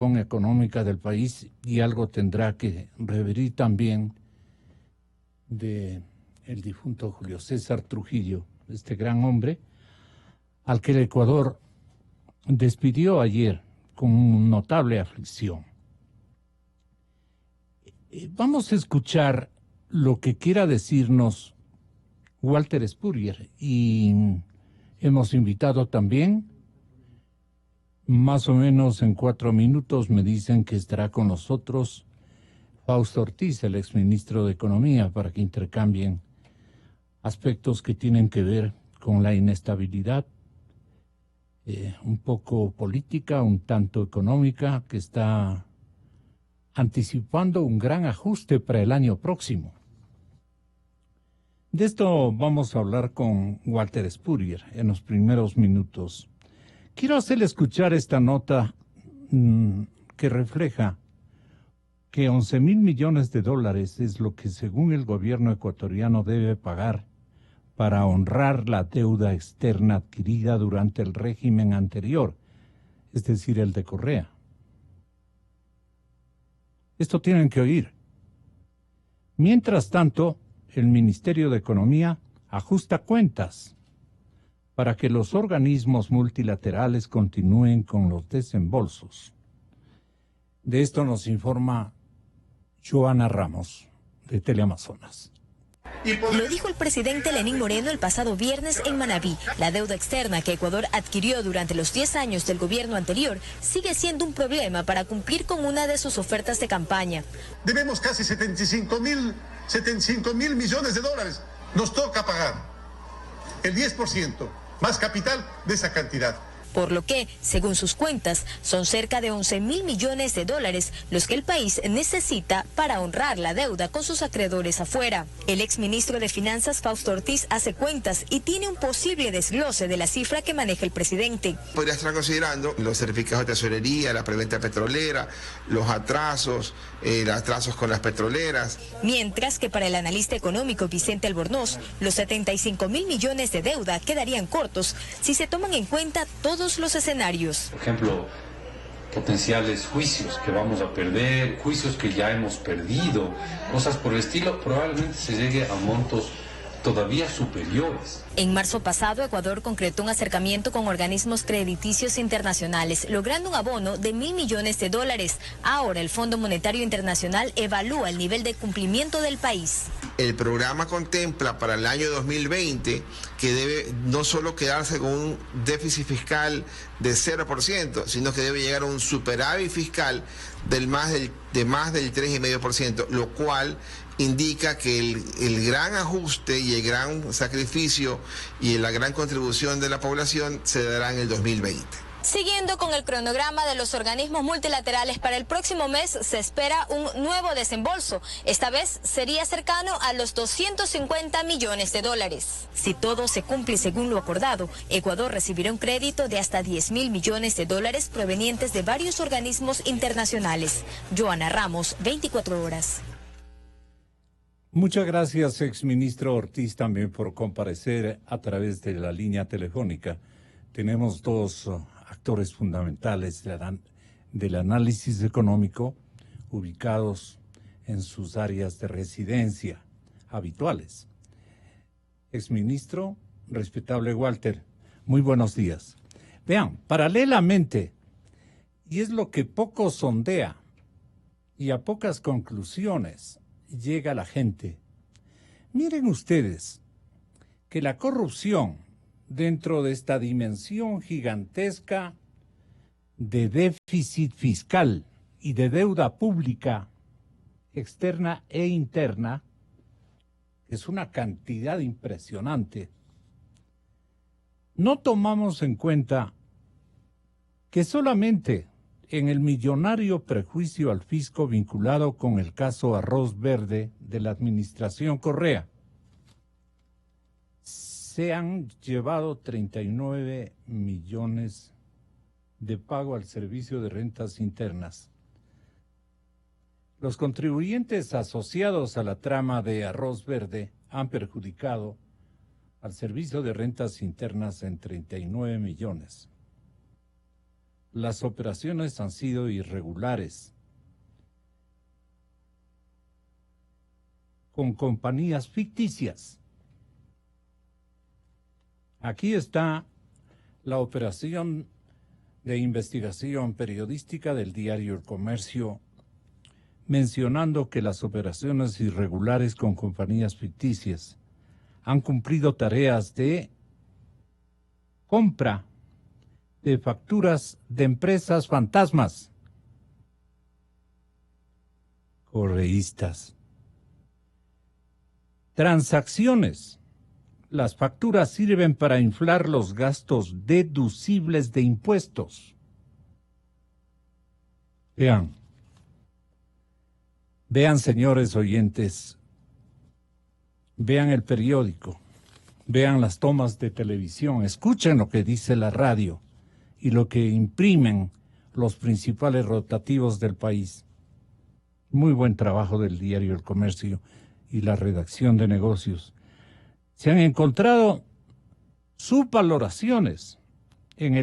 económica del país, y algo tendrá que reverir también de el difunto Julio César Trujillo, este gran hombre, al que el Ecuador despidió ayer con notable aflicción. Vamos a escuchar lo que quiera decirnos Walter Spurrier, y hemos invitado también, más o menos en 4 minutos me dicen que estará con nosotros Fausto Ortiz, el exministro de Economía, para que intercambien aspectos que tienen que ver con la inestabilidad, un poco política, un tanto económica, que está anticipando un gran ajuste para el año próximo. De esto vamos a hablar con Walter Spurrier en los primeros minutos. Quiero hacerle escuchar esta nota que refleja que 11,000 millones de dólares es lo que según el gobierno ecuatoriano debe pagar para honrar la deuda externa adquirida durante el régimen anterior, es decir, el de Correa. Esto tienen que oír. Mientras tanto, el Ministerio de Economía ajusta cuentas para que los organismos multilaterales continúen con los desembolsos. De esto nos informa Joana Ramos, de Teleamazonas. Lo dijo el presidente Lenín Moreno el pasado viernes en Manabí. La deuda externa que Ecuador adquirió durante los 10 años del gobierno anterior sigue siendo un problema para cumplir con una de sus ofertas de campaña. Debemos casi 75 mil millones de dólares. Nos toca pagar el 10%, más capital de esa cantidad. Por lo que, según sus cuentas, son cerca de 11,000 millones de dólares los que el país necesita para honrar la deuda con sus acreedores afuera. El exministro de Finanzas, Fausto Ortiz, hace cuentas y tiene un posible desglose de la cifra que maneja el presidente. Podría estar considerando los certificados de tesorería, la preventa petrolera, los atrasos con las petroleras. Mientras que para el analista económico Vicente Albornoz, los 75,000 millones de deuda quedarían cortos si se toman en cuenta todos los escenarios. Por ejemplo, potenciales juicios que vamos a perder, juicios que ya hemos perdido, cosas por el estilo, probablemente se llegue a montos todavía superiores. En marzo pasado, Ecuador concretó un acercamiento con organismos crediticios internacionales, logrando un abono de 1,000 millones de dólares. Ahora el Fondo Monetario Internacional evalúa el nivel de cumplimiento del país. El programa contempla para el año 2020 que debe no solo quedarse con un déficit fiscal de 0%, sino que debe llegar a un superávit fiscal de más del 3,5%, lo cual indica que el gran ajuste y el gran sacrificio y la gran contribución de la población se dará en el 2020. Siguiendo con el cronograma de los organismos multilaterales, para el próximo mes se espera un nuevo desembolso. Esta vez sería cercano a los 250 millones de dólares. Si todo se cumple según lo acordado, Ecuador recibirá un crédito de hasta 10,000 millones de dólares provenientes de varios organismos internacionales. Joana Ramos, 24 horas. Muchas gracias, exministro Ortiz, también por comparecer a través de la línea telefónica. Tenemos dos actores fundamentales del análisis económico ubicados en sus áreas de residencia habituales. Exministro, respetable Walter, muy buenos días. Vean, paralelamente, y es lo que poco sondea y a pocas conclusiones llega la gente. Miren ustedes que la corrupción dentro de esta dimensión gigantesca de déficit fiscal y de deuda pública externa e interna, es una cantidad impresionante. No tomamos en cuenta que solamente en el millonario prejuicio al fisco vinculado con el caso Arroz Verde de la administración Correa, se han llevado 39 millones de pago al Servicio de Rentas Internas. Los contribuyentes asociados a la trama de Arroz Verde han perjudicado al Servicio de Rentas Internas en 39 millones. las operaciones han sido irregulares, con compañías ficticias. Aquí está la operación de investigación periodística del diario El Comercio, mencionando que las operaciones irregulares con compañías ficticias han cumplido tareas de compra de facturas de empresas fantasmas, correístas, transacciones. Las facturas sirven para inflar los gastos deducibles de impuestos. Vean, señores oyentes, vean el periódico, vean las tomas de televisión, escuchen lo que dice la radio y lo que imprimen los principales rotativos del país. Muy buen trabajo del diario El Comercio y la redacción de negocios. Se han encontrado subvaloraciones. En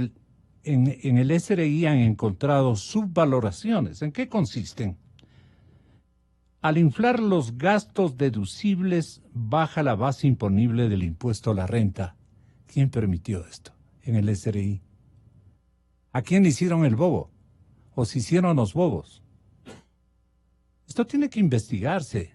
el SRI han encontrado subvaloraciones. ¿En qué consisten? Al inflar los gastos deducibles, baja la base imponible del impuesto a la renta. ¿Quién permitió esto en el SRI? ¿A quién le hicieron el bobo? ¿O se hicieron los bobos? Esto tiene que investigarse.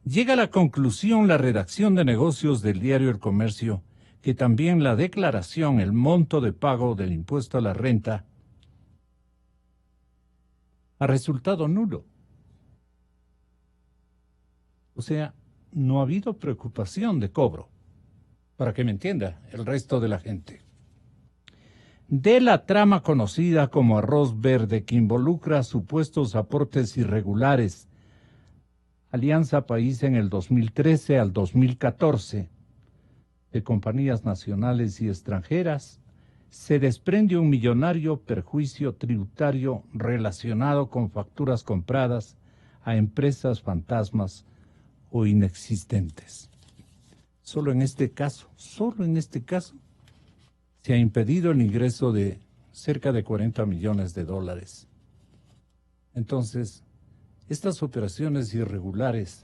Llega a la conclusión la redacción de negocios del diario El Comercio que también la declaración, el monto de pago del impuesto a la renta, ha resultado nulo. O sea, no ha habido preocupación de cobro, para que me entienda el resto de la gente. De la trama conocida como arroz verde, que involucra supuestos aportes irregulares, Alianza País en el 2013 al 2014, de compañías nacionales y extranjeras, se desprende un millonario perjuicio tributario relacionado con facturas compradas a empresas fantasmas o inexistentes. Solo en este caso, se ha impedido el ingreso de cerca de 40 millones de dólares. Entonces, estas operaciones irregulares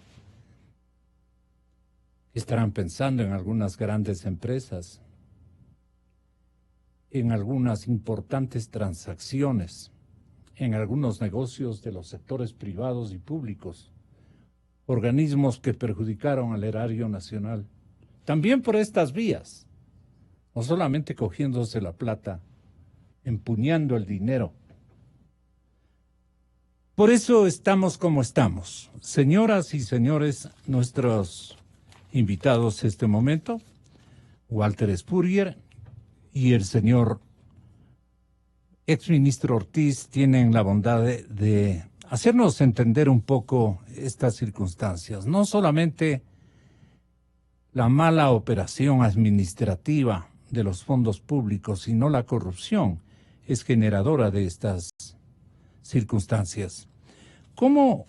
estarán pensando en algunas grandes empresas, en algunas importantes transacciones, en algunos negocios de los sectores privados y públicos, organismos que perjudicaron al erario nacional. También por estas vías, no solamente cogiéndose la plata, empuñando el dinero. Por eso estamos como estamos. Señoras y señores, nuestros invitados este momento, Walter Spurrier y el señor exministro Ortiz, tienen la bondad de hacernos entender un poco estas circunstancias. No solamente la mala operación administrativa de los fondos públicos, sino la corrupción es generadora de estas circunstancias. ¿Cómo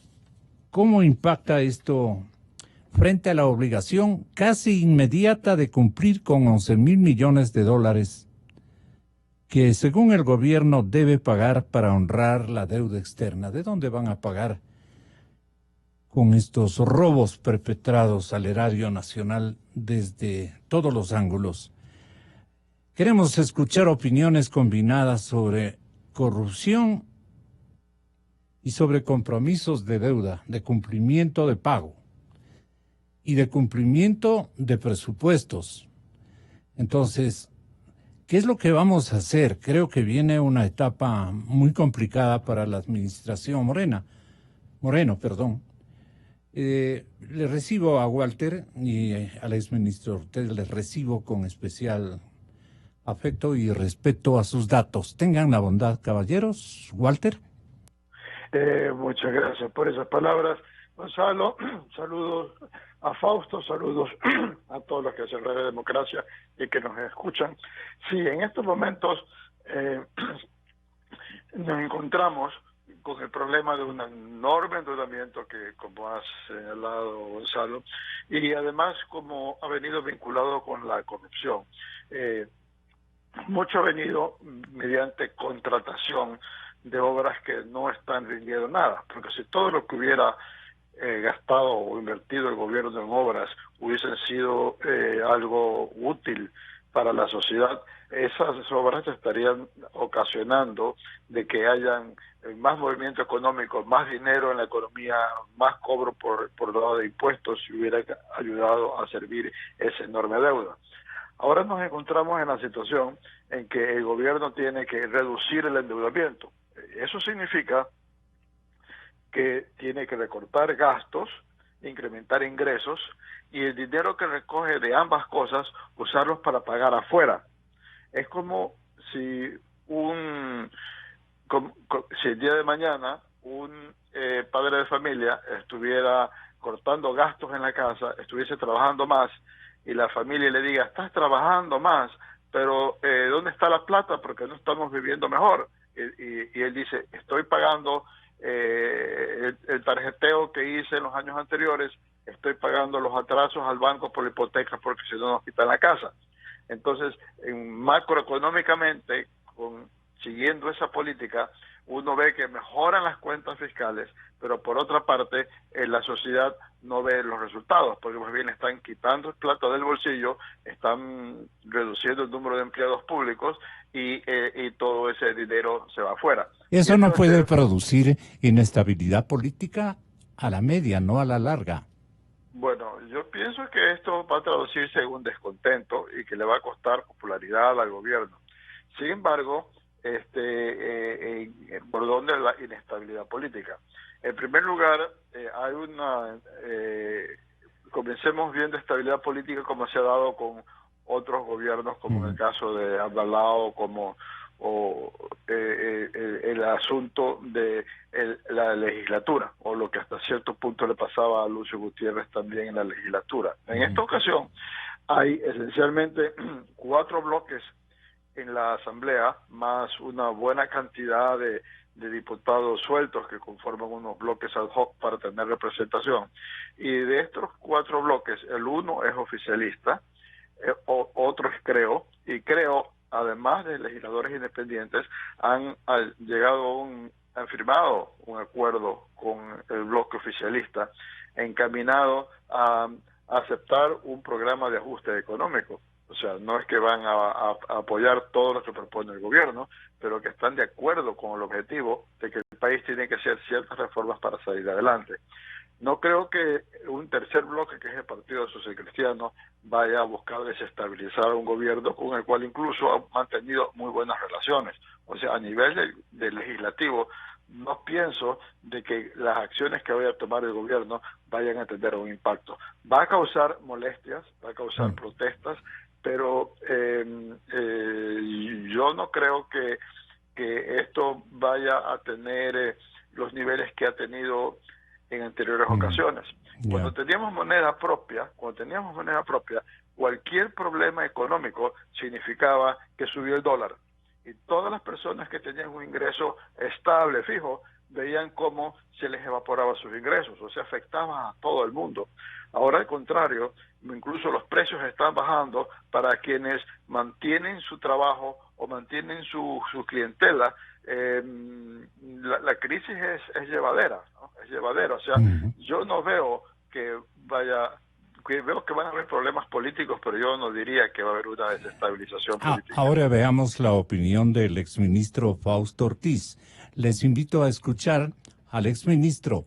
impacta esto frente a la obligación casi inmediata de cumplir con 11,000 millones de dólares que según el gobierno debe pagar para honrar la deuda externa? ¿De dónde van a pagar con estos robos perpetrados al erario nacional desde todos los ángulos? Queremos escuchar opiniones combinadas sobre corrupción y sobre compromisos de deuda, de cumplimiento de pago y de cumplimiento de presupuestos. Entonces, ¿qué es lo que vamos a hacer? Creo que viene una etapa muy complicada para la administración Moreno. Le recibo a Walter y al exministro Ortiz, les recibo con especial afecto y respeto a sus datos. Tengan la bondad, caballeros. Walter. Muchas gracias por esas palabras, Gonzalo. Saludos a Fausto, saludos a todos los que hacen Radio Democracia y que nos escuchan. Sí, en estos momentos nos encontramos con el problema de un enorme endeudamiento que, como has señalado, Gonzalo, y además como ha venido vinculado con la corrupción. mucho ha venido mediante contratación de obras que no están rindiendo nada, porque si todo lo que hubiera gastado o invertido el gobierno en obras hubiesen sido algo útil para la sociedad, esas obras estarían ocasionando de que hayan más movimiento económico, más dinero en la economía, más cobro por lado de impuestos, y hubiera ayudado a servir esa enorme deuda. Ahora nos encontramos en la situación en que el gobierno tiene que reducir el endeudamiento. Eso significa que tiene que recortar gastos, incrementar ingresos, y el dinero que recoge de ambas cosas, usarlos para pagar afuera. Es como si si el día de mañana un padre de familia estuviera cortando gastos en la casa, estuviese trabajando más, y la familia le diga, estás trabajando más, pero ¿dónde está la plata? Porque no estamos viviendo mejor. Y él dice, estoy pagando el tarjeteo que hice en los años anteriores, estoy pagando los atrasos al banco por hipotecas porque si no nos quitan la casa. Entonces, macroeconómicamente, siguiendo esa política, uno ve que mejoran las cuentas fiscales, pero por otra parte, la sociedad no ve los resultados, porque más bien están quitando plata del bolsillo, están reduciendo el número de empleados públicos y todo ese dinero se va afuera. Eso no puede producir inestabilidad política a la media, no a la larga. Bueno, yo pienso que esto va a traducirse en un descontento y que le va a costar popularidad al gobierno. Sin embargo, ¿por dónde es la inestabilidad política? En primer lugar, hay comencemos viendo estabilidad política como se ha dado con otros gobiernos, como en el caso de Abdalá, el asunto de la legislatura, o lo que hasta cierto punto le pasaba a Lucio Gutiérrez también en la legislatura. En esta ocasión hay esencialmente 4 bloques en la Asamblea, más una buena cantidad de diputados sueltos que conforman unos bloques ad hoc para tener representación. Y de estos 4 bloques, el uno es oficialista, otros creo, además de legisladores independientes, han firmado un acuerdo con el bloque oficialista encaminado a aceptar un programa de ajuste económico. O sea, no es que van a apoyar todo lo que propone el gobierno, pero que están de acuerdo con el objetivo de que el país tiene que hacer ciertas reformas para salir adelante. No creo que un tercer bloque, que es el Partido Social Cristiano, vaya a buscar desestabilizar a un gobierno con el cual incluso ha mantenido muy buenas relaciones. O sea, a nivel del legislativo, no pienso de que las acciones que vaya a tomar el gobierno vayan a tener un impacto. Va a causar molestias, va a causar protestas, pero yo no creo que esto vaya a tener los niveles que ha tenido en anteriores ocasiones. Cuando teníamos moneda propia, cualquier problema económico significaba que subió el dólar. Y todas las personas que tenían un ingreso estable, fijo, veían cómo se les evaporaba sus ingresos, o sea, afectaba a todo el mundo. Ahora, al contrario, incluso los precios están bajando para quienes mantienen su trabajo o mantienen su clientela. La crisis es llevadera, ¿no? Es llevadera. O sea, yo no veo que veo que van a haber problemas políticos, pero yo no diría que va a haber una desestabilización política. Ahora veamos la opinión del exministro Fausto Ortiz. Les invito a escuchar al exministro,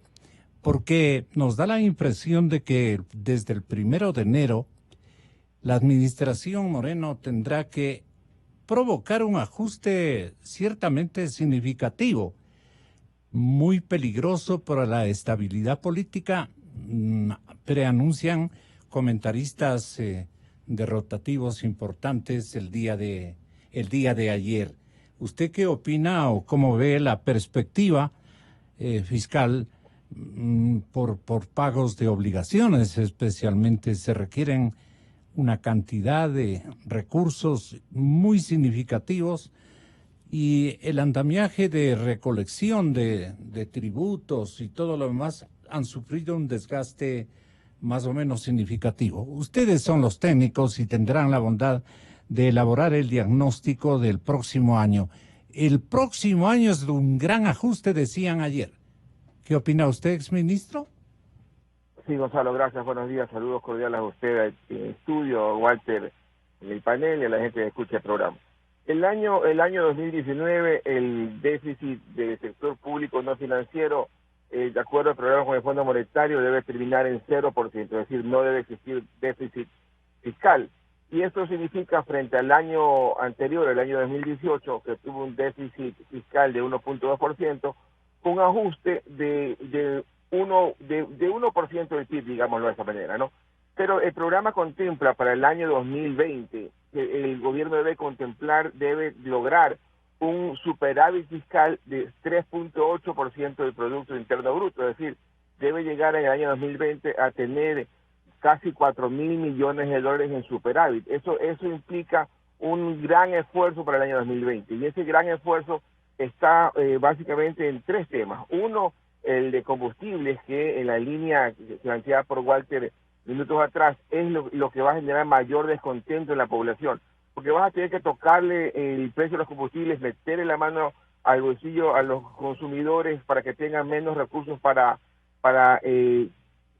porque nos da la impresión de que desde el 1 de enero la administración Moreno tendrá que provocar un ajuste ciertamente significativo, muy peligroso para la estabilidad política, preanuncian comentaristas de rotativos importantes el día de ayer. ¿Usted qué opina o cómo ve la perspectiva fiscal por pagos de obligaciones? Especialmente se requieren una cantidad de recursos muy significativos y el andamiaje de recolección de tributos y todo lo demás han sufrido un desgaste más o menos significativo. Ustedes son los técnicos y tendrán la bondad de elaborar el diagnóstico del próximo año. El próximo año es de un gran ajuste, decían ayer. ¿Qué opina usted, exministro? Sí, Gonzalo, gracias. Buenos días. Saludos cordiales a usted, en estudio, Walter, en el panel y a la gente que escucha el programa. El año 2019, el déficit del sector público no financiero, de acuerdo al programa con el Fondo Monetario, debe terminar en 0%, es decir, no debe existir déficit fiscal. Y esto significa, frente al año anterior, el año 2018, que tuvo un déficit fiscal de 1.2%, un ajuste de 1% del PIB, digámoslo de esa manera, ¿no? Pero el programa contempla para el año 2020 que el gobierno debe lograr un superávit fiscal de 3.8% del Producto Interno Bruto, es decir, debe llegar en el año 2020 a tener casi 4.000 millones de dólares en superávit. Eso implica un gran esfuerzo para el año 2020, y ese gran esfuerzo está básicamente en tres temas. Uno, el de combustibles, que en la línea planteada por Walter minutos atrás es lo que va a generar mayor descontento en la población, porque vas a tener que tocarle el precio de los combustibles, meterle la mano al bolsillo a los consumidores para que tengan menos recursos para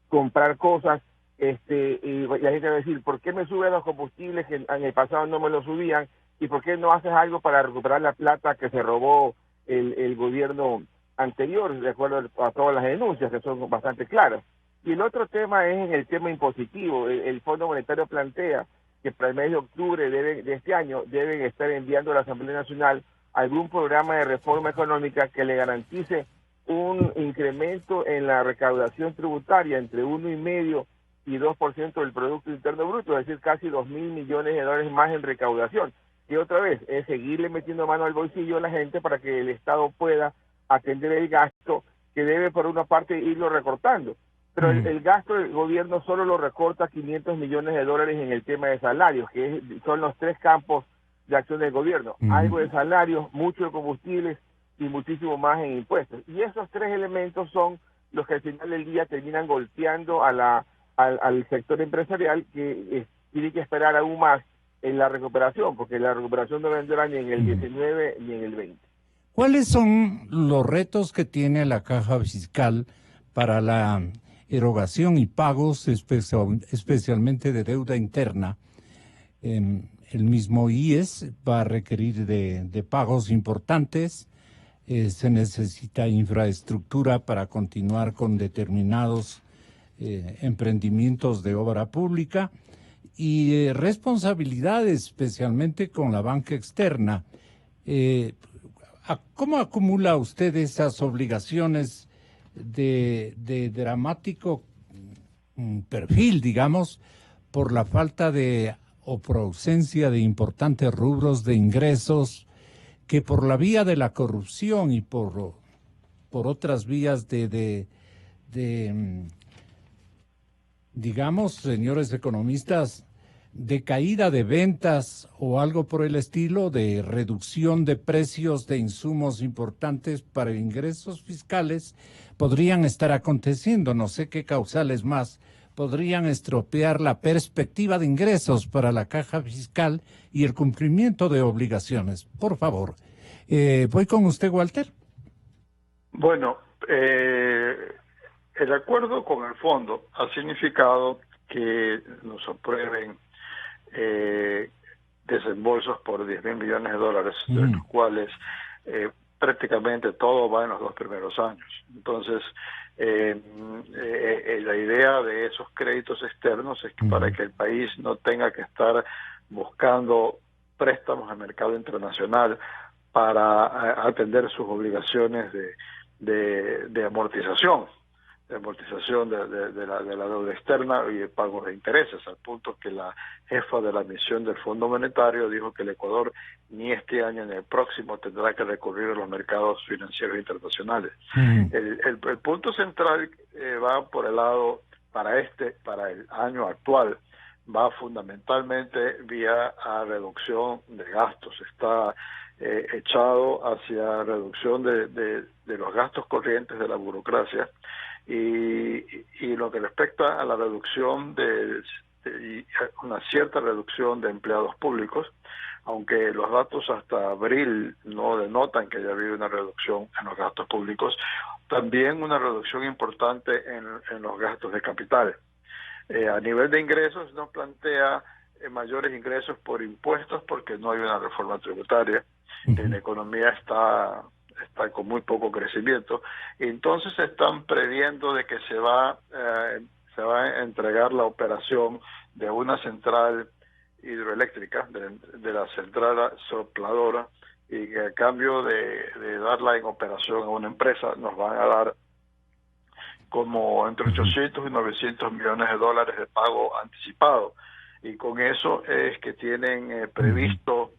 comprar cosas. Y la gente va a decir, ¿por qué me suben los combustibles que en el pasado no me lo subían? ¿Y por qué no haces algo para recuperar la plata que se robó el gobierno anterior, de acuerdo a todas las denuncias, que son bastante claras? Y el otro tema es en el tema impositivo. El Fondo Monetario plantea que para el mes de octubre de este año deben estar enviando a la Asamblea Nacional algún programa de reforma económica que le garantice un incremento en la recaudación tributaria entre 1,5% y 2% del Producto Interno Bruto, es decir, casi 2.000 millones de dólares más en recaudación. Y otra vez, es seguirle metiendo mano al bolsillo a la gente para que el Estado pueda atender el gasto que debe, por una parte, irlo recortando. Pero el gasto del gobierno solo lo recorta 500 millones de dólares en el tema de salarios, que son los tres campos de acción del gobierno. Algo de salarios, mucho de combustibles y muchísimo más en impuestos. Y esos tres elementos son los que al final del día terminan golpeando al sector empresarial, que tiene que esperar aún más en la recuperación, porque la recuperación no vendrá ni en el 19 ni en el 20. ¿Cuáles son los retos que tiene la caja fiscal para la erogación y pagos, especialmente de deuda interna? El mismo IES va a requerir de pagos importantes. Se necesita infraestructura para continuar con determinados emprendimientos de obra pública y responsabilidades, especialmente con la banca externa. ¿Cómo acumula usted esas obligaciones de dramático perfil, digamos, por la falta de o por ausencia de importantes rubros de ingresos, que por la vía de la corrupción y por otras vías digamos, señores economistas, de caída de ventas o algo por el estilo, de reducción de precios de insumos importantes para ingresos fiscales, podrían estar aconteciendo? No sé qué causales más podrían estropear la perspectiva de ingresos para la caja fiscal y el cumplimiento de obligaciones. Por favor, voy con usted, Walter. Bueno, el acuerdo con el fondo ha significado que nos aprueben desembolsos por 10.000 millones de dólares, de los cuales prácticamente todo va en los 2 primeros años. Entonces, la idea de esos créditos externos es que para que el país no tenga que estar buscando préstamos al mercado internacional para atender sus obligaciones de amortización de la deuda externa y de pagos de intereses, al punto que la jefa de la misión del Fondo Monetario dijo que el Ecuador ni este año ni el próximo tendrá que recurrir a los mercados financieros internacionales. El punto central va por el lado, para el año actual, va fundamentalmente vía a reducción de gastos. Está echado hacia reducción de los gastos corrientes de la burocracia. Y lo que respecta a la reducción y una cierta reducción de empleados públicos, aunque los datos hasta abril no denotan que haya habido una reducción en los gastos públicos, también una reducción importante en los gastos de capital. A nivel de ingresos nos plantea mayores ingresos por impuestos porque no hay una reforma tributaria. La economía está con muy poco crecimiento, entonces están previendo de que se va a entregar la operación de una central hidroeléctrica, de la central sopladora, y que a cambio de darla en operación a una empresa nos van a dar como entre 800 y 900 millones de dólares de pago anticipado, y con eso es que tienen previsto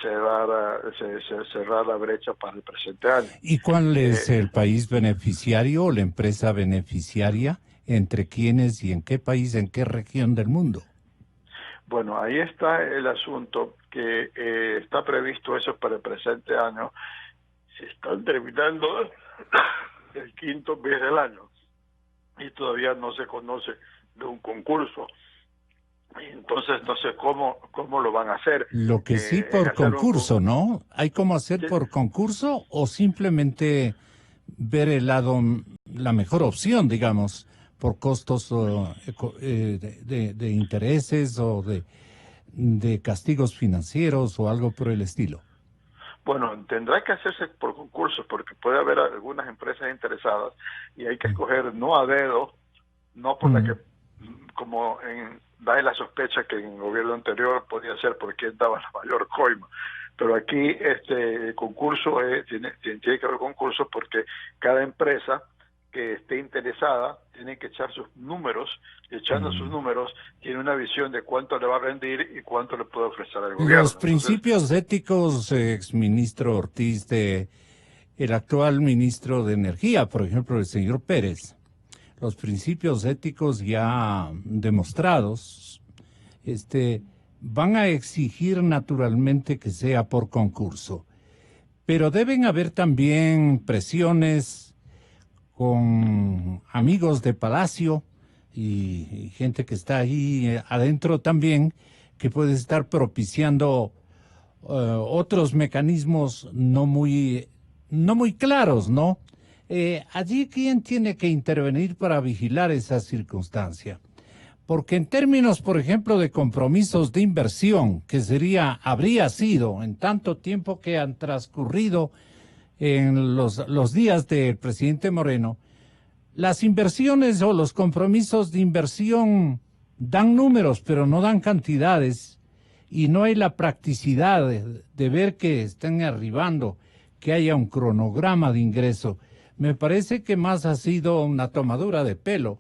cerrar la brecha para el presente año. ¿Y cuál es el país beneficiario o la empresa beneficiaria? ¿Entre quiénes y en qué país, en qué región del mundo? Bueno, ahí está el asunto, que está previsto eso para el presente año. Se están terminando el quinto mes del año y todavía no se conoce de un concurso. Entonces no sé cómo lo van a hacer. Lo que sí por concurso, ¿no? ¿Hay cómo hacer sí, por concurso o simplemente ver el lado, la mejor opción, digamos, por costos de intereses o de castigos financieros o algo por el estilo? Bueno, tendrá que hacerse por concursos porque puede haber algunas empresas interesadas y hay que escoger no a dedo, no por la que, como da la sospecha que en el gobierno anterior podía ser porque daba la mayor coima. Pero aquí el concurso tiene que haber concurso porque cada empresa que esté interesada tiene que echar sus números, y echando sus números tiene una visión de cuánto le va a rendir y cuánto le puede ofrecer al gobierno. Los principios éticos, exministro Ortiz, de el actual ministro de Energía, por ejemplo, el señor Pérez, los principios éticos ya demostrados, van a exigir naturalmente que sea por concurso, pero deben haber también presiones con amigos de Palacio y gente que está ahí adentro también, que puede estar propiciando otros mecanismos no muy claros, ¿no? Allí, ¿quién tiene que intervenir para vigilar esa circunstancia? Porque en términos, por ejemplo, de compromisos de inversión, que habría sido en tanto tiempo que han transcurrido en los días del presidente Moreno, las inversiones o los compromisos de inversión dan números, pero no dan cantidades, y no hay la practicidad de ver que estén arribando, que haya un cronograma de ingreso. Me parece que más ha sido una tomadura de pelo.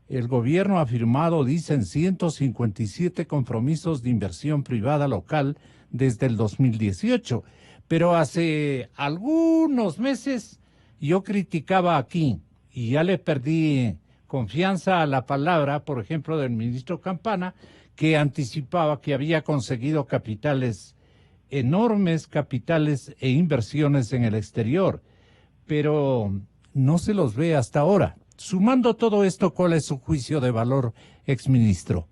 El gobierno ha firmado, dicen, 157 compromisos de inversión privada local desde el 2018. Pero hace algunos meses yo criticaba aquí, y ya le perdí confianza a la palabra, por ejemplo, del ministro Campana, que anticipaba que había conseguido capitales enormes, capitales e inversiones en el exterior, pero no se los ve hasta ahora. Sumando todo esto, ¿cuál es su juicio de valor, exministro?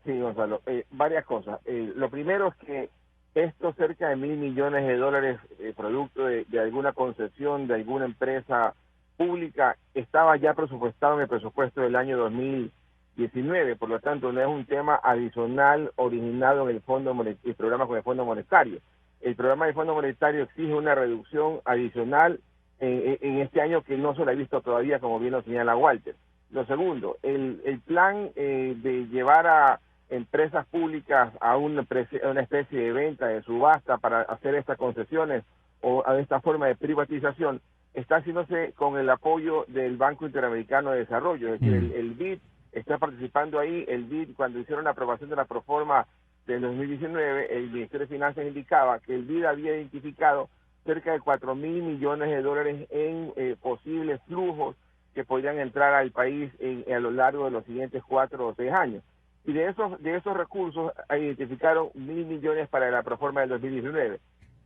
Sí, Gonzalo, varias cosas. Lo primero es que esto cerca de $1.000 millones producto de alguna concesión de alguna empresa pública estaba ya presupuestado en el presupuesto del año 2019, por lo tanto no es un tema adicional originado en el programa con el Fondo Monetario. El programa del Fondo Monetario exige una reducción adicional en este año que no se lo ha visto todavía, como bien lo señala Walter. Lo segundo, el plan de llevar a empresas públicas a una especie de venta, de subasta para hacer estas concesiones o a esta forma de privatización, está haciéndose con el apoyo del Banco Interamericano de Desarrollo, es decir, el BID está participando ahí. El BID, cuando hicieron la aprobación de la proforma del 2019, el Ministerio de Finanzas indicaba que el BID había identificado cerca de $4.000 millones en posibles flujos que podrían entrar al país a lo largo de los siguientes 4 o 6 años. Y de esos recursos identificaron 1.000 millones para la proforma del 2019.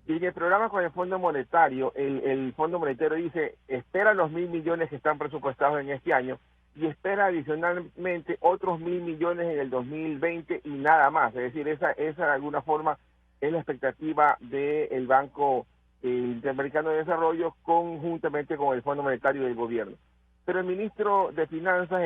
Y en el programa con el Fondo Monetario, el Fondo Monetario dice, espera los 1.000 millones que están presupuestados en este año y espera adicionalmente otros 1.000 millones en el 2020 y nada más. Es decir, esa de alguna forma es la expectativa del Banco Interamericano de Desarrollo conjuntamente con el Fondo Monetario del gobierno. Pero el ministro de Finanzas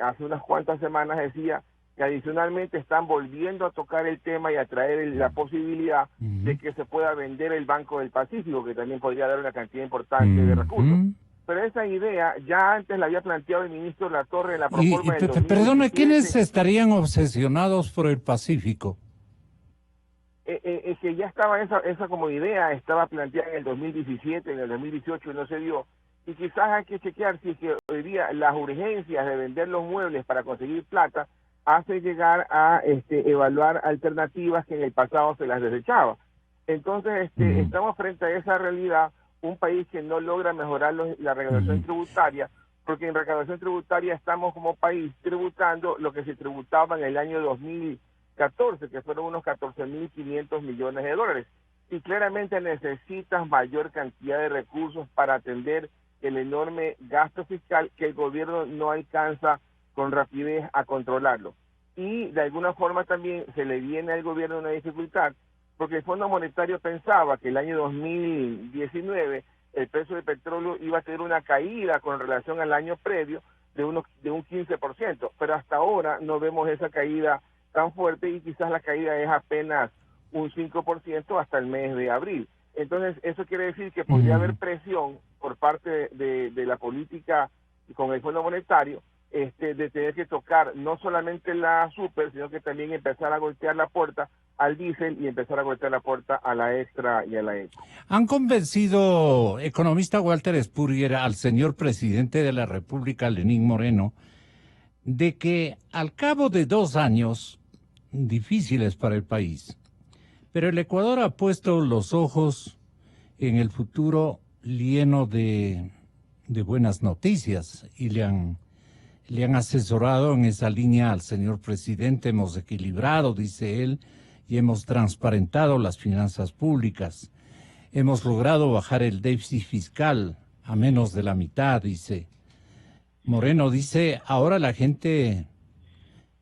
hace unas cuantas semanas decía que adicionalmente están volviendo a tocar el tema y a traer la posibilidad de que se pueda vender el Banco del Pacífico, que también podría dar una cantidad importante de recursos. Pero esa idea ya antes la había planteado el ministro Latorre en la proforma del 2017. Perdona, ¿quiénes estarían obsesionados por el Pacífico? Que ya estaba esa como idea, estaba planteada en el 2017, en el 2018 y no se dio. Y quizás hay que chequear si es que hoy día las urgencias de vender los muebles para conseguir plata hace llegar a evaluar alternativas que en el pasado se las desechaba. Entonces estamos frente a esa realidad, un país que no logra mejorar la recaudación tributaria, porque en recaudación tributaria estamos como país tributando lo que se tributaba en el año 2014, que fueron unos 14.500 millones de dólares. Y claramente necesitas mayor cantidad de recursos para atender el enorme gasto fiscal que el gobierno no alcanza con rapidez a controlarlo. Y de alguna forma también se le viene al gobierno una dificultad, porque el Fondo Monetario pensaba que el año 2019 el precio del petróleo iba a tener una caída con relación al año previo de un 15%, pero hasta ahora no vemos esa caída tan fuerte y quizás la caída es apenas un 5% hasta el mes de abril. Entonces, eso quiere decir que podría haber presión por parte de la política con el Fondo Monetario de tener que tocar no solamente la super, sino que también empezar a golpear la puerta al diésel y empezar a golpear la puerta a la extra y a la eco. ¿Han convencido, economista Walter Spurrier, al señor presidente de la República, Lenín Moreno, de que al cabo de 2 años difíciles para el país, pero el Ecuador ha puesto los ojos en el futuro lleno de buenas noticias y le han asesorado en esa línea al señor presidente? Hemos equilibrado, dice él, y hemos transparentado las finanzas públicas. Hemos logrado bajar el déficit fiscal a menos de la mitad, dice. Moreno dice, ahora la gente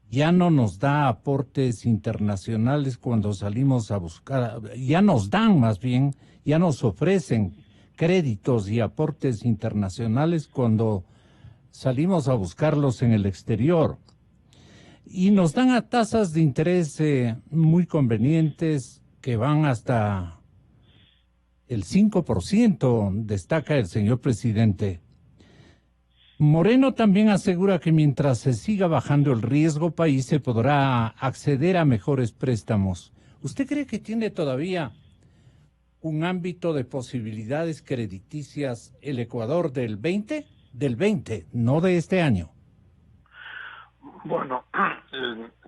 ya no nos da aportes internacionales cuando salimos a buscar, ya nos dan más bien, ya nos ofrecen créditos y aportes internacionales cuando salimos a buscarlos en el exterior. Y nos dan a tasas de interés muy convenientes que van hasta el 5%, destaca el señor presidente. Moreno también asegura que mientras se siga bajando el riesgo país se podrá acceder a mejores préstamos. ¿Usted cree que tiene todavía un ámbito de posibilidades crediticias el Ecuador del 20? Del 20, no de este año. Bueno,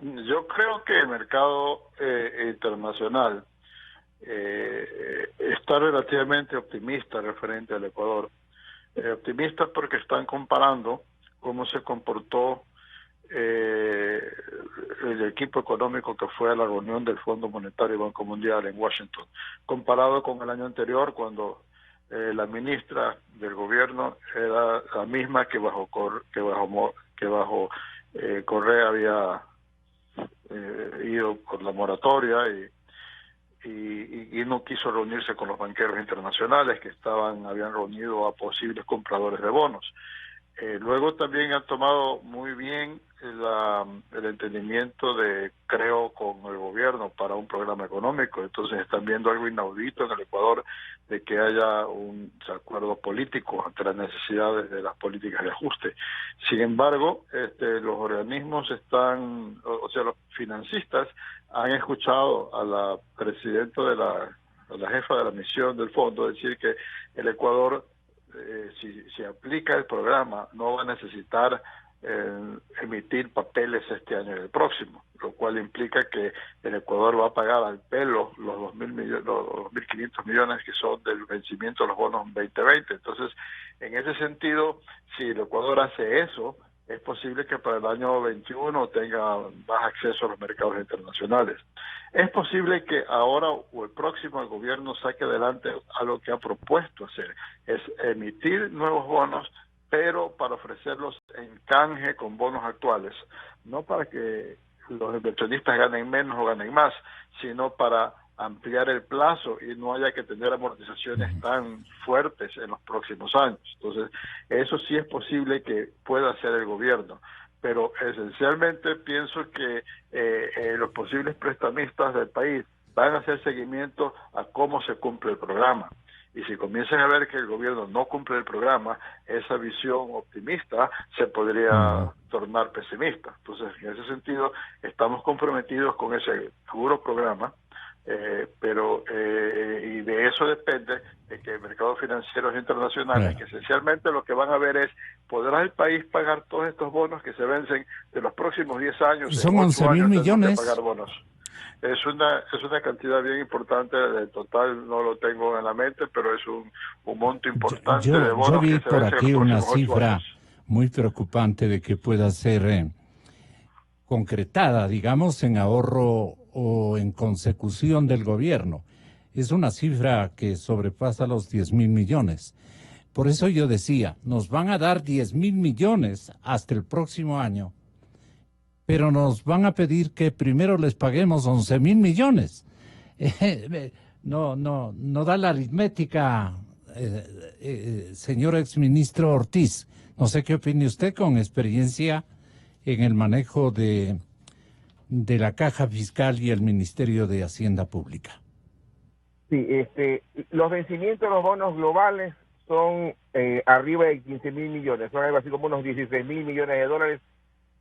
yo creo que el mercado internacional está relativamente optimista referente al Ecuador. Optimista porque están comparando cómo se comportó el equipo económico que fue a la reunión del Fondo Monetario y Banco Mundial en Washington, comparado con el año anterior cuando la ministra del gobierno era la misma que bajo Correa había ido por la moratoria y no quiso reunirse con los banqueros internacionales que habían reunido a posibles compradores de bonos. Luego también han tomado muy bien el entendimiento creo, con el gobierno para un programa económico. Entonces están viendo algo inaudito en el Ecuador de que haya un acuerdo político ante las necesidades de las políticas de ajuste. Sin embargo, los organismos los financistas han escuchado a la presidenta a la jefa de la misión del fondo decir que el Ecuador, si aplica el programa, no va a necesitar emitir papeles este año y el próximo, lo cual implica que el Ecuador va a pagar al pelo los 2.500 millones que son del vencimiento de los bonos 2020. Entonces, en ese sentido, si el Ecuador hace eso, es posible que para el año 21 tenga más acceso a los mercados internacionales. Es posible que ahora o el próximo el gobierno saque adelante a lo que ha propuesto hacer, es emitir nuevos bonos, pero para ofrecerlos en canje con bonos actuales, no para que los inversionistas ganen menos o ganen más, sino para ampliar el plazo y no haya que tener amortizaciones tan fuertes en los próximos años. Entonces, eso sí es posible que pueda hacer el gobierno, pero esencialmente pienso que los posibles prestamistas del país van a hacer seguimiento a cómo se cumple el programa. Y si comienzan a ver que el gobierno no cumple el programa, esa visión optimista se podría tornar pesimista. Entonces, en ese sentido, estamos comprometidos con ese seguro programa, pero y de eso depende de que mercados financieros internacionales, que esencialmente lo que van a ver es, ¿podrá el país pagar todos estos bonos que se vencen de los próximos 10 años? Son 11.000 millones. Pagar bonos. Es una cantidad bien importante, el total no lo tengo en la mente, pero es un monto importante de bonos. Yo vi que se por vencen aquí en los una próximos 8 cifra años. muy preocupante de que pueda ser concretada, digamos, en ahorro o en consecución del gobierno. Es una cifra que sobrepasa los 10.000 millones. Por eso yo decía, nos van a dar 10.000 millones hasta el próximo año, pero nos van a pedir que primero les paguemos 11.000 millones. No da la aritmética, señor exministro Ortiz. No sé qué opine usted con experiencia en el manejo de la Caja Fiscal y el Ministerio de Hacienda Pública. Sí, los vencimientos de los bonos globales son arriba de 15.000 millones, son algo así como unos 16.000 millones de dólares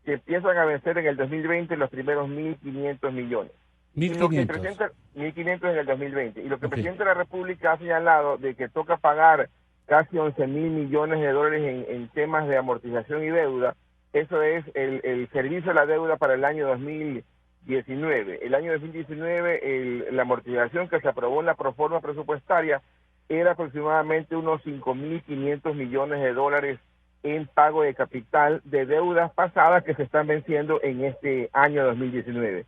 que empiezan a vencer en el 2020 los primeros 1.500 millones. 1.500. 1.500 en el 2020. Y lo que el presidente de la República ha señalado de que toca pagar casi 11.000 millones de dólares en temas de amortización y deuda, eso es el servicio de la deuda para el año 2019. El año 2019, la amortización que se aprobó en la proforma presupuestaria era aproximadamente unos 5.500 millones de dólares en pago de capital de deudas pasadas que se están venciendo en este año 2019.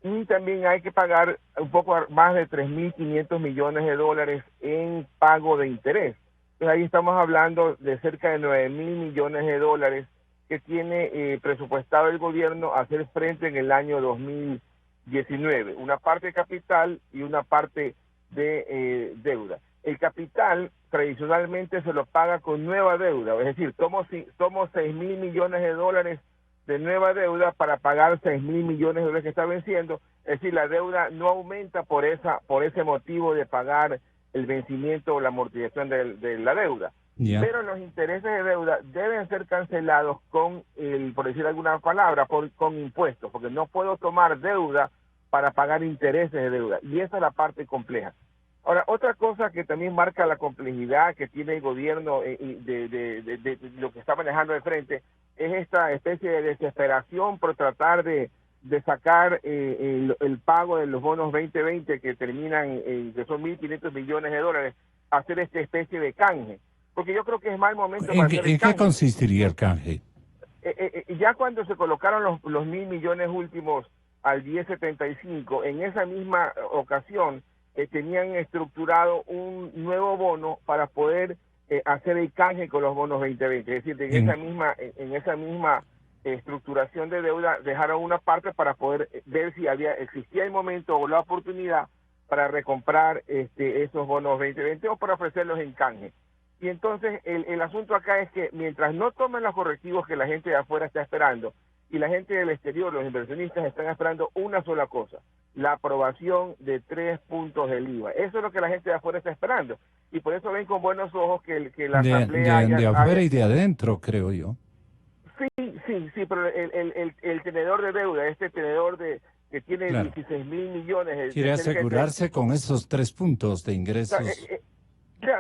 Y también hay que pagar un poco más de 3.500 millones de dólares en pago de interés. Entonces ahí estamos hablando de cerca de 9.000 millones de dólares que tiene presupuestado el gobierno a hacer frente en el año 2019. Una parte de capital y una parte de deuda. El capital tradicionalmente se lo paga con nueva deuda, es decir, somos 6.000 millones de dólares de nueva deuda para pagar 6.000 millones de dólares que está venciendo, es decir, la deuda no aumenta por ese motivo de pagar el vencimiento o la amortización de la deuda. Pero los intereses de deuda deben ser cancelados con, por decir alguna palabra, con impuestos, porque no puedo tomar deuda para pagar intereses de deuda, y esa es la parte compleja. Ahora, otra cosa que también marca la complejidad que tiene el gobierno de lo que está manejando de frente es esta especie de desesperación por tratar de sacar el pago de los bonos 2020 que terminan, que son 1.500 millones de dólares, hacer esta especie de canje. Porque yo creo que es mal momento para hacer el canje. ¿En qué consistiría el canje? Ya cuando se colocaron los 1.000 millones últimos al 10.75, en esa misma ocasión tenían estructurado un nuevo bono para poder hacer el canje con los bonos 2020. Es decir, en esa misma estructuración de deuda dejaron una parte para poder ver si existía el momento o la oportunidad para recomprar esos bonos 2020 o para ofrecerlos en canje. Y entonces el asunto acá es que mientras no tomen los correctivos que la gente de afuera está esperando y la gente del exterior, los inversionistas, están esperando una sola cosa: la aprobación de 3 puntos del IVA. Eso es lo que la gente de afuera está esperando. Y por eso ven con buenos ojos que la Asamblea... De afuera y de adentro, creo yo. Sí, pero el tenedor de deuda, tenedor que tiene 16.000 millones... Quiere asegurarse con esos 3 puntos de ingresos.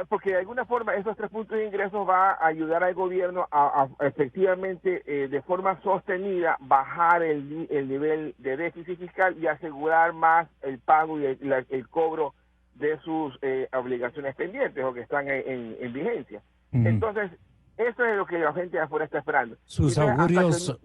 Porque de alguna forma esos 3 puntos de ingresos va a ayudar al gobierno a efectivamente de forma sostenida bajar el nivel de déficit fiscal y asegurar más el pago y el cobro de sus obligaciones pendientes o que están en vigencia. Entonces, eso es lo que la gente de afuera está esperando. Sus augurios...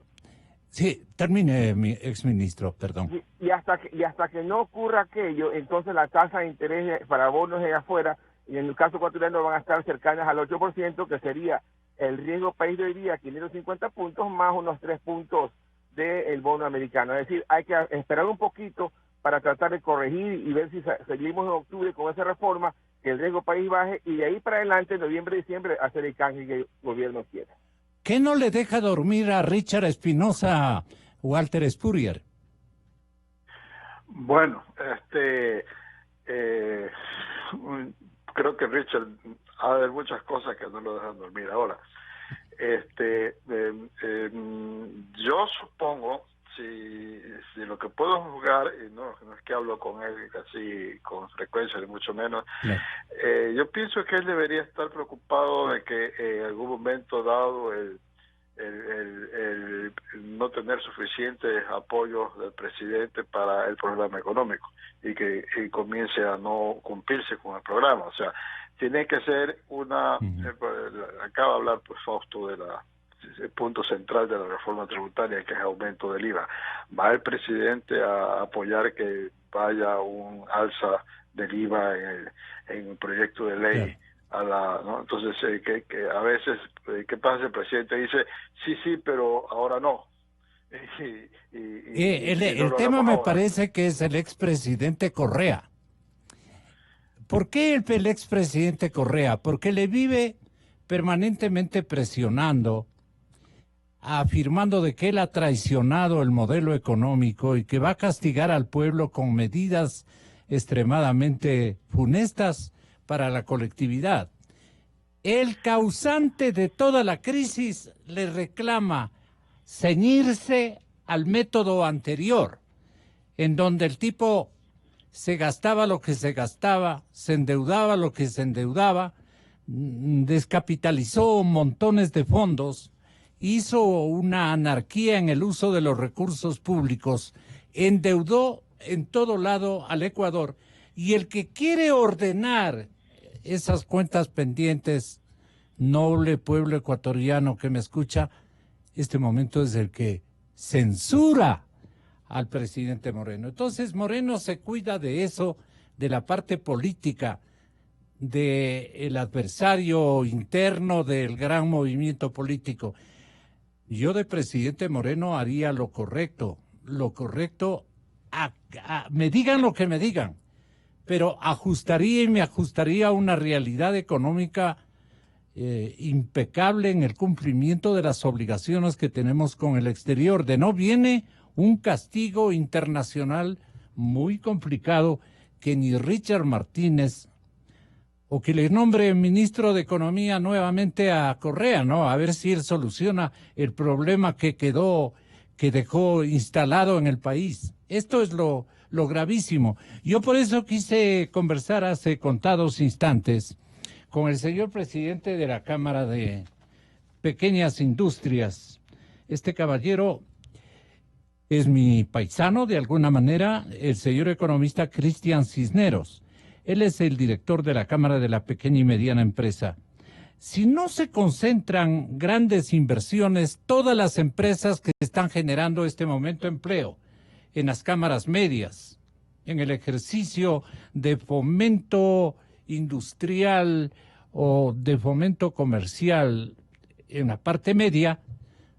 Sí, termine, mi exministro, perdón. Y hasta que no ocurra aquello, entonces la tasa de interés para bonos de afuera, y en el caso ecuatoriano van a estar cercanas al 8%, que sería el riesgo país de hoy día 550 puntos más unos 3 puntos del bono americano. Es decir, hay que esperar un poquito para tratar de corregir y ver si seguimos en octubre con esa reforma, que el riesgo país baje, y de ahí para adelante, noviembre, diciembre, hacer el canje que el gobierno quiera. ¿Qué no le deja dormir a Richard Espinosa, Walter Spurrier? Bueno, creo que Richard ha de muchas cosas que no lo dejan dormir ahora. Yo supongo, si lo que puedo juzgar, y no es que hablo con él casi con frecuencia, ni mucho menos, yo pienso que él debería estar preocupado de que en algún momento dado el no tener suficientes apoyos del presidente para el programa económico y que comience a no cumplirse con el programa. O sea, tiene que ser una... acaba de hablar pues Fausto de el punto central de la reforma tributaria, que es aumento del IVA. ¿Va el presidente a apoyar que vaya un alza del IVA en el proyecto de ley? Claro. ¿No? Entonces, que a veces, ¿qué pasa? El presidente dice, sí, pero ahora no. El tema me parece que es el expresidente Correa. ¿Por qué el expresidente Correa? Porque le vive permanentemente presionando, afirmando de que él ha traicionado el modelo económico y que va a castigar al pueblo con medidas extremadamente funestas para la colectividad. El causante de toda la crisis le reclama ceñirse al método anterior, en donde el tipo se gastaba lo que se gastaba, se endeudaba lo que se endeudaba, descapitalizó montones de fondos, hizo una anarquía en el uso de los recursos públicos, endeudó en todo lado al Ecuador, y el que quiere ordenar esas cuentas pendientes, noble pueblo ecuatoriano que me escucha, este momento es el que censura al presidente Moreno. Entonces Moreno se cuida de eso, de la parte política, del adversario interno del gran movimiento político. Yo de presidente Moreno haría lo correcto, me digan lo que me digan, pero me ajustaría a una realidad económica impecable en el cumplimiento de las obligaciones que tenemos con el exterior. De no viene un castigo internacional muy complicado que ni Richard Martínez, o que le nombre ministro de Economía nuevamente a Correa, ¿no? A ver si él soluciona el problema que dejó instalado en el país. Esto es lo gravísimo. Yo por eso quise conversar hace contados instantes con el señor presidente de la Cámara de Pequeñas Industrias. Este caballero es mi paisano de alguna manera, el señor economista Cristian Cisneros. Él es el director de la Cámara de la Pequeña y Mediana Empresa. Si no se concentran grandes inversiones, todas las empresas que están generando este momento empleo en las cámaras medias, en el ejercicio de fomento industrial o de fomento comercial en la parte media,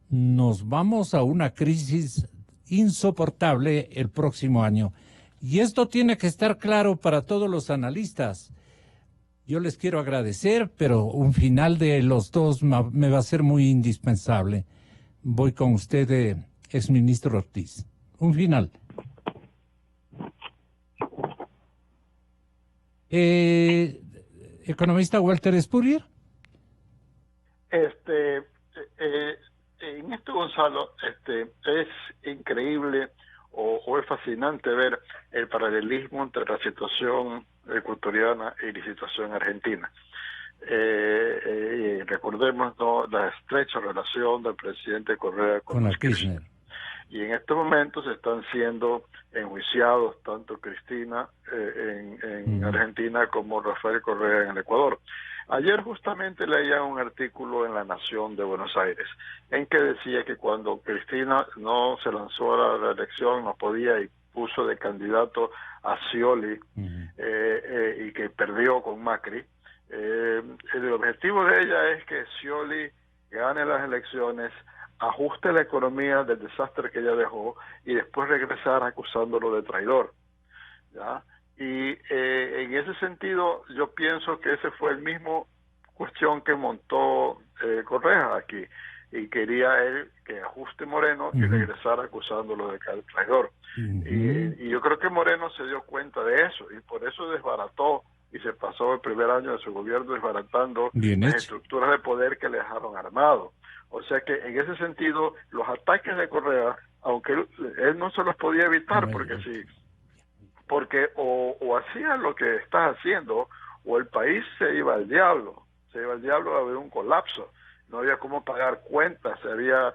nos vamos a una crisis insoportable el próximo año. Y esto tiene que estar claro para todos los analistas. Yo les quiero agradecer, pero un final de los dos me va a ser muy indispensable. Voy con usted, exministro Ortiz. Un final. Economista Walter Spurrier. En esto, Gonzalo, es increíble o es fascinante ver el paralelismo entre la situación ecuatoriana y la situación argentina. Recordemos, ¿no?, la estrecha relación del presidente Correa con Kirchner. Y en estos momentos están siendo enjuiciados tanto Cristina en Argentina como Rafael Correa en el Ecuador. Ayer justamente leía un artículo en La Nación de Buenos Aires en que decía que cuando Cristina no se lanzó a la elección, no podía, y puso de candidato a Scioli, y que perdió con Macri, el objetivo de ella es que Scioli gane las elecciones, ajuste la economía del desastre que ya dejó y después regresar acusándolo de traidor, ¿ya? Y en ese sentido yo pienso que ese fue el mismo cuestión que montó Correa aquí, y quería él que ajuste Moreno y regresara acusándolo de traidor. Y yo creo que Moreno se dio cuenta de eso y por eso desbarató y se pasó el primer año de su gobierno desbaratando las estructuras de poder que le dejaron armado. O sea que en ese sentido los ataques de Correa, aunque él no se los podía evitar, porque o hacía lo que está haciendo o el país se iba al diablo, había un colapso, no había cómo pagar cuentas, se hubieran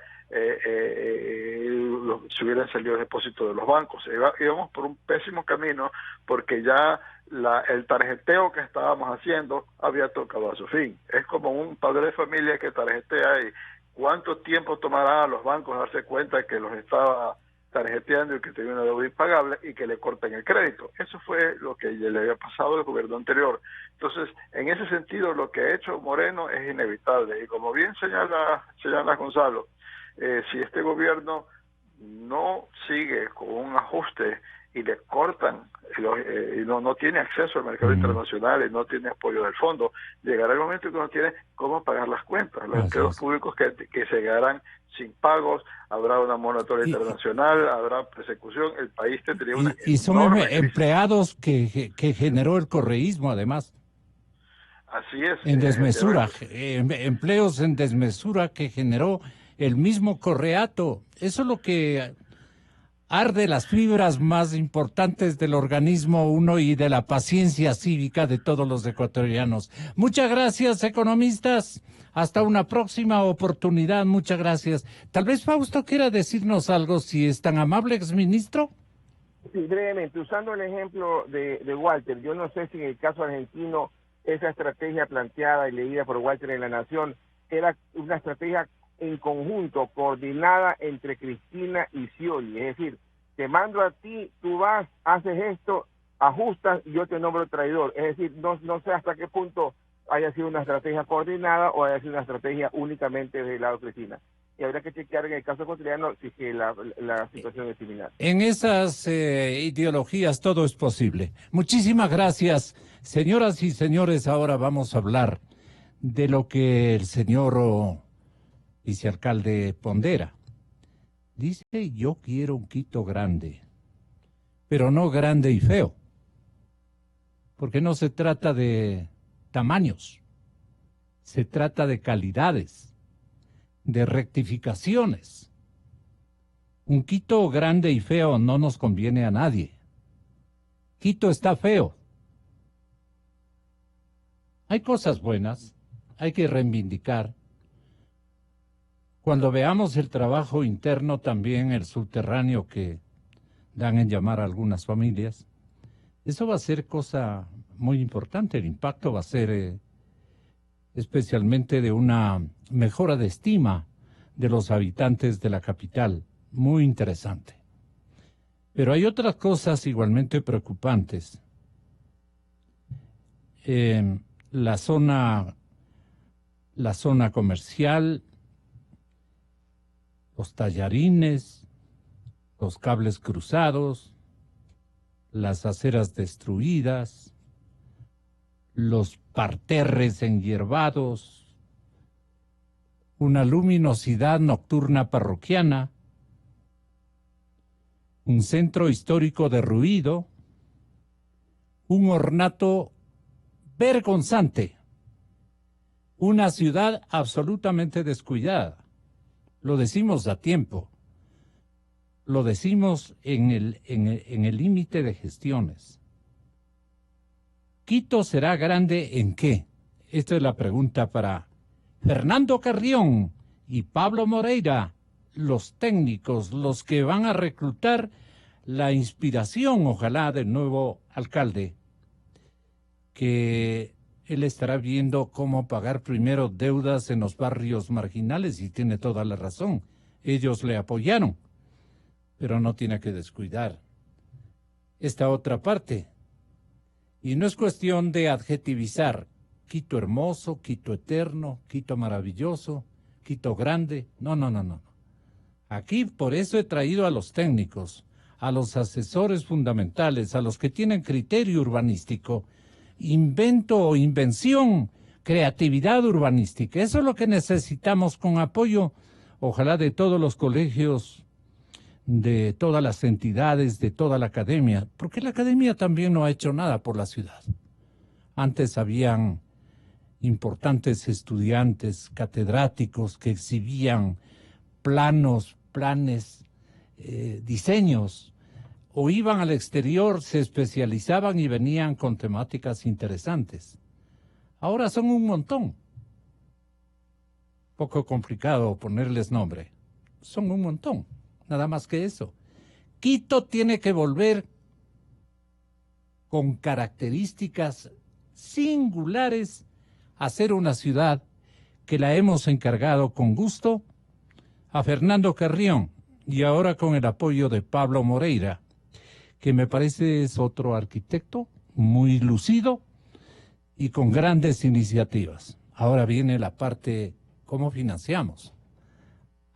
salido depósitos de los bancos, íbamos por un pésimo camino porque ya el tarjeteo que estábamos haciendo había tocado a su fin. Es como un padre de familia que tarjetea y cuánto tiempo tomará a los bancos darse cuenta que los estaba tarjeteando y que tenía una deuda impagable y que le corten el crédito. Eso fue lo que le había pasado al gobierno anterior. Entonces, en ese sentido, lo que ha hecho Moreno es inevitable. Y como bien señala Gonzalo, si este gobierno no sigue con un ajuste y le cortan y no tiene acceso al mercado internacional y no tiene apoyo del fondo, llegará el momento que no tiene cómo pagar las cuentas. Los empleos públicos que se quedarán sin pagos, habrá una moratoria internacional, habrá persecución, el país tendría una... Y son empleados que generó el correísmo, además. Así es. En desmesura, empleos en desmesura que generó el mismo correato. Eso es lo que arde las fibras más importantes del organismo uno y de la paciencia cívica de todos los ecuatorianos. Muchas gracias, economistas. Hasta una próxima oportunidad. Muchas gracias. Tal vez Fausto quiera decirnos algo, si es tan amable, exministro. Sí, brevemente, usando el ejemplo de Walter, yo no sé si en el caso argentino esa estrategia planteada y leída por Walter en La Nación era una estrategia en conjunto, coordinada entre Cristina y Scioli. Es decir, te mando a ti, tú vas, haces esto, ajustas y yo te nombro traidor. Es decir, no sé hasta qué punto haya sido una estrategia coordinada o haya sido una estrategia únicamente del lado Cristina. Y habrá que chequear en el caso ecuatoriano si que la situación es similar. En esas ideologías todo es posible. Muchísimas gracias. Señoras y señores, ahora vamos a hablar de lo que el señor vicealcalde pondera. Dice, yo quiero un Quito grande, pero no grande y feo, porque no se trata de tamaños, se trata de calidades, de rectificaciones. Un Quito grande y feo no nos conviene a nadie. Quito está feo. Hay cosas buenas, hay que reivindicar. Cuando veamos el trabajo interno, también el subterráneo que dan en llamar a algunas familias, eso va a ser cosa muy importante. El impacto va a ser especialmente de una mejora de estima de los habitantes de la capital. Muy interesante. Pero hay otras cosas igualmente preocupantes. La zona comercial, los tallarines, los cables cruzados, las aceras destruidas, los parterres enhierbados, una luminosidad nocturna parroquiana, un centro histórico derruido, un ornato vergonzante, una ciudad absolutamente descuidada. Lo decimos a tiempo, lo decimos en el límite de gestiones. ¿Quito será grande en qué? Esta es la pregunta para Fernando Carrión y Pablo Moreira, los técnicos, los que van a reclutar la inspiración, ojalá, del nuevo alcalde, que él estará viendo cómo pagar primero deudas en los barrios marginales y tiene toda la razón. Ellos le apoyaron, pero no tiene que descuidar esta otra parte. Y no es cuestión de adjetivizar Quito hermoso, Quito eterno, Quito maravilloso, Quito Grande. No. Aquí por eso he traído a los técnicos, a los asesores fundamentales, a los que tienen criterio urbanístico, invento o invención, creatividad urbanística. Eso es lo que necesitamos con apoyo, ojalá de todos los colegios, de todas las entidades, de toda la academia, porque la academia también no ha hecho nada por la ciudad. Antes habían importantes estudiantes, catedráticos que exhibían planes, diseños, o iban al exterior, se especializaban y venían con temáticas interesantes. Ahora son un montón. Poco complicado ponerles nombre. Son un montón, nada más que eso. Quito tiene que volver con características singulares a ser una ciudad que la hemos encargado con gusto a Fernando Carrión y ahora con el apoyo de Pablo Moreira, que me parece es otro arquitecto muy lucido y con grandes iniciativas. Ahora viene la parte, ¿cómo financiamos?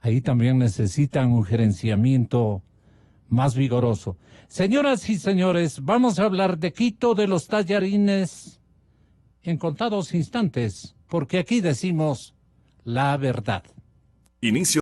Ahí también necesitan un gerenciamiento más vigoroso. Señoras y señores, vamos a hablar de Quito, de los tallarines, en contados instantes, porque aquí decimos la verdad. Inicio